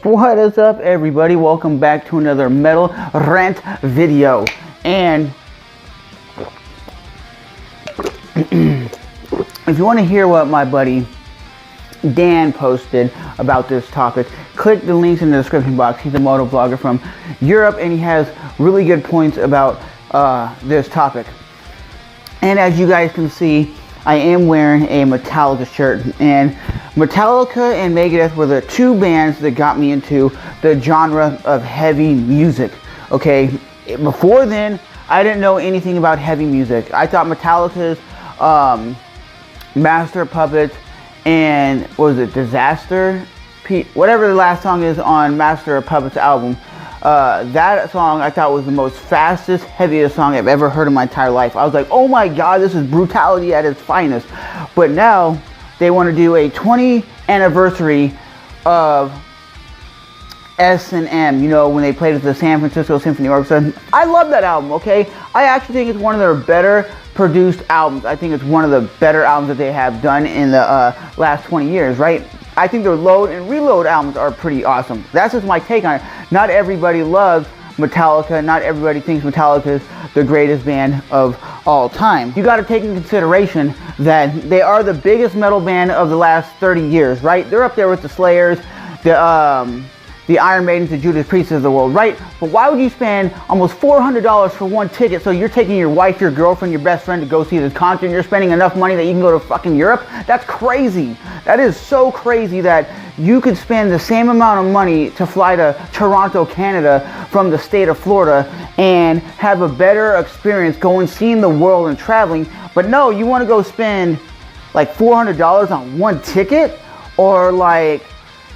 What is up, everybody? Welcome back to another Metal Rant video. And if you want to hear what my buddy Dan posted about this topic, click the links in the description box. He's a moto vlogger from Europe, and he has really good points about this topic. And as you guys can see, I am wearing a Metallica shirt, and Metallica and Megadeth were the two bands that got me into the genre of heavy music. Okay, before then, I didn't know anything about heavy music. I thought Metallica's Master of Puppets and what was it, Disaster? Whatever the last song is on Master of Puppets album, that song I thought was the most fastest, heaviest song I've ever heard in my entire life. I was like, oh my god, this is brutality at its finest. But now they want to do a 20th anniversary of S&M, you know, when they played at the San Francisco Symphony Orchestra. I love that album, okay? I actually think it's one of their better produced albums. I think it's one of the better albums that they have done in the last 20 years, right? I think their Load and Reload albums are pretty awesome. That's just my take on it. Not everybody loves Metallica. Not everybody thinks Metallica is the greatest band of all time. You got to take into consideration that they are the biggest metal band of the last 30 years, right? They're up there with the Slayers, the Iron Maidens, the Judas Priests of the world, right? But why would you spend almost $400 for one ticket? So you're taking your wife, your girlfriend, your best friend to go see this concert, and you're spending enough money that you can go to fucking Europe? That's crazy. That is so crazy that you could spend the same amount of money to fly to Toronto, Canada from the state of Florida and have a better experience going, seeing the world and traveling. But no, you want to go spend like $400 on one ticket, or like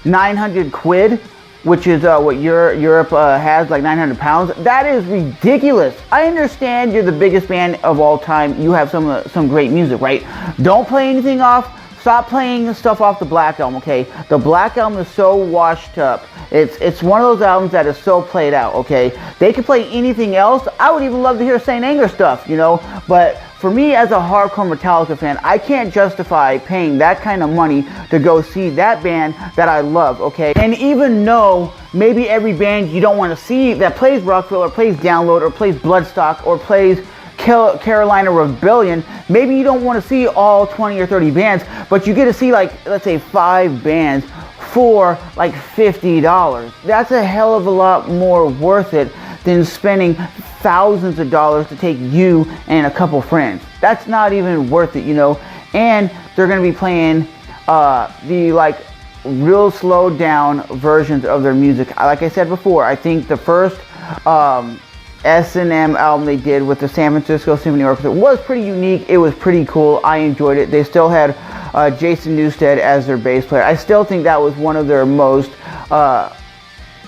900 quid, which is what Europe has, like 900 pounds. That is ridiculous. I understand you're the biggest band of all time. You have some great music, right? Don't play anything off. Stop playing stuff off the Black Album, okay? The Black Album is so washed up. It's one of those albums that is so played out, okay? They could play anything else. I would even love to hear Saint Anger stuff, you know? But for me, as a hardcore Metallica fan, I can't justify paying that kind of money to go see that band that I love, okay? And even though maybe every band you don't want to see that plays Rockville or plays Download or plays Bloodstock or plays Carolina Rebellion, maybe you don't want to see all 20 or 30 bands, but you get to see, like, let's say 5 bands for like $50. That's a hell of a lot more worth it than spending thousands of dollars to take you and a couple friends. That's not even worth it, you know? And they're going to be playing the like real slowed down versions of their music. Like I said before, I think the first S&M album they did with the San Francisco Symphony Orchestra was pretty unique. It was pretty cool. I enjoyed it. They still had Jason Newsted as their bass player. I still think that was one of their most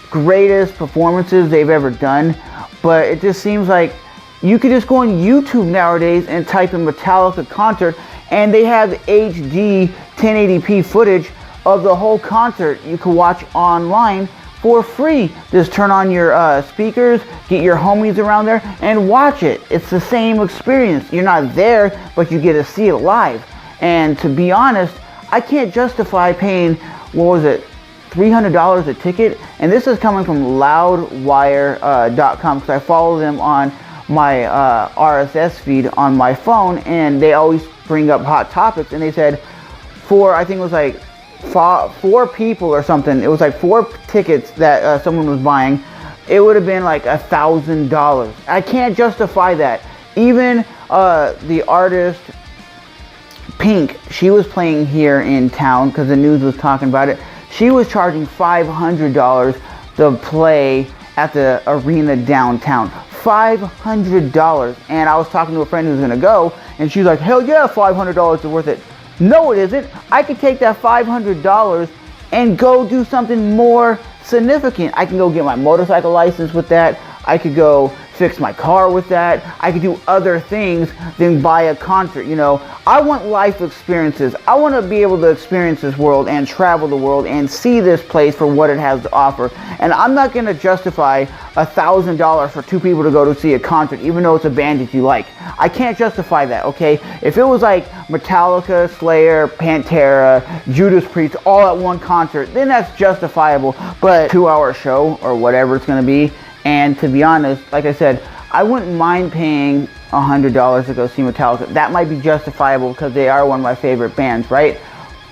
greatest performances they've ever done. But it just seems like you could just go on YouTube nowadays and type in Metallica concert, and they have HD 1080p footage of the whole concert you can watch online for free. Just turn on your speakers, get your homies around there, and watch it. It's the same experience. You're not there, but you get to see it live. And to be honest, I can't justify paying, what was it, $300 a ticket. And this is coming from loudwire.com, because I follow them on my RSS feed on my phone, and they always bring up hot topics. And they said for, I think it was like 4 people or something, it was like 4 tickets that someone was buying, it would have been like $1,000. I can't justify that. Even the artist Pink, she was playing here in town because the news was talking about it. She was charging $500 to play at the arena downtown. $500. And I was talking to a friend who was going to go, and she's like, hell yeah, $500 is worth it. No, it isn't. I could take that $500 and go do something more significant. I can go get my motorcycle license with that. I could go fix my car with that. I could do other things than buy a concert, you know. I want life experiences. I want to be able to experience this world and travel the world and see this place for what it has to offer. And I'm not going to justify $1,000 for two people to go to see a concert, even though it's a band that you like. I can't justify that, okay? If it was like Metallica, Slayer, Pantera, Judas Priest, all at one concert, then that's justifiable. But 2-hour show or whatever it's going to be, and to be honest, like I said, I wouldn't mind paying $100 to go see Metallica. That might be justifiable because they are one of my favorite bands, right?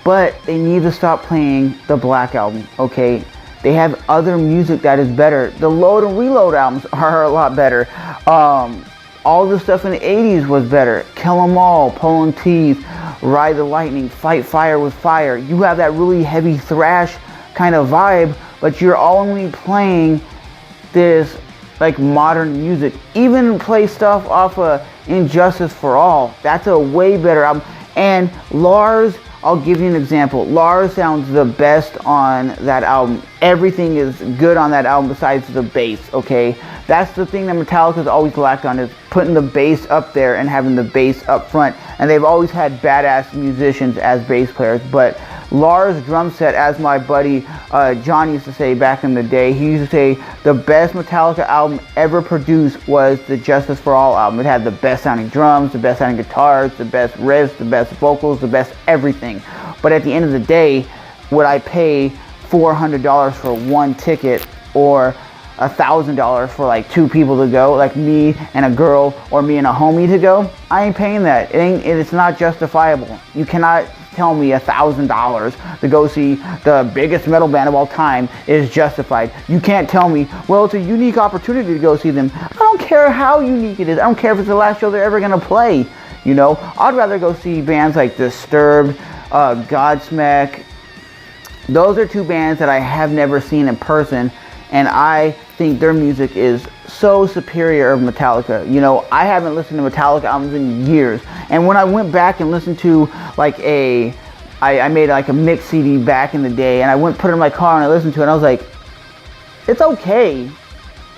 But they need to stop playing the Black Album, okay? They have other music that is better. The Load and Reload albums are a lot better. All the stuff in the 80s was better. Kill 'Em All, Pulling Teeth, Ride the Lightning, Fight Fire with Fire. You have that really heavy thrash kind of vibe, but you're only playing this like modern music. Even play stuff off of Injustice for All. That's a way better album. And Lars, I'll give you an example. Lars sounds the best on that album. Everything is good on that album besides the bass, okay? That's the thing that Metallica's always lacked on, is putting the bass up there and having the bass up front. And they've always had badass musicians as bass players. But Lars' drum set, as my buddy John used to say back in the day, he used to say the best Metallica album ever produced was the Justice for All album. It had the best sounding drums, the best sounding guitars, the best riffs, the best vocals, the best everything. But at the end of the day, would I pay $400 for one ticket or $1,000 for like two people to go, like me and a girl or me and a homie to go? I ain't paying that. It's not justifiable. You cannot tell me $1,000 to go see the biggest metal band of all time is justified. You can't tell me, well, it's a unique opportunity to go see them. I don't care how unique it is. I don't care if it's the last show they're ever gonna play. You know, I'd rather go see bands like Disturbed, Godsmack. Those are two bands that I have never seen in person, and I think their music is so superior of Metallica. You know, I haven't listened to Metallica albums in years, and when I went back and listened to like I made like a mix CD back in the day, and I put it in my car and I listened to it, and I was like, it's okay.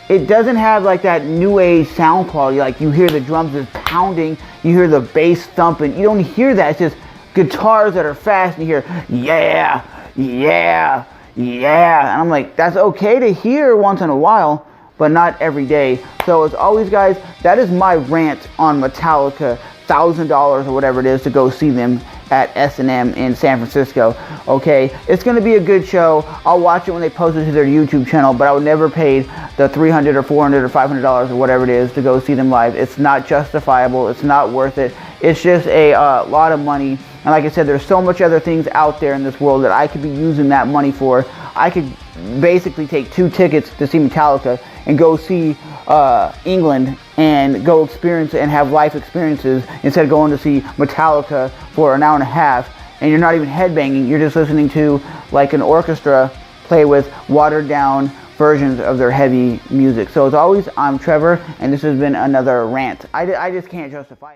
It doesn't have like that new age sound quality. Like you hear the drums just pounding, you hear the bass thumping. You don't hear that. It's just guitars that are fast, and you hear yeah, yeah, yeah. And I'm like, that's okay to hear once in a while, but not every day. So as always, guys, that is my rant on Metallica. $1,000 or whatever it is to go see them at S&M in San Francisco. Okay, it's going to be a good show. I'll watch it when they post it to their YouTube channel, but I would never pay the $300 or $400 or $500 or whatever it is to go see them live. It's not justifiable. It's not worth it. It's just a lot of money. And like I said, there's so much other things out there in this world that I could be using that money for. I could basically take 2 tickets to see Metallica and go see England and go experience and have life experiences instead of going to see Metallica for an hour and a half, and you're not even headbanging. You're just listening to like an orchestra play with watered down versions of their heavy music. So as always, I'm Trevor, and this has been another rant. I just can't justify it.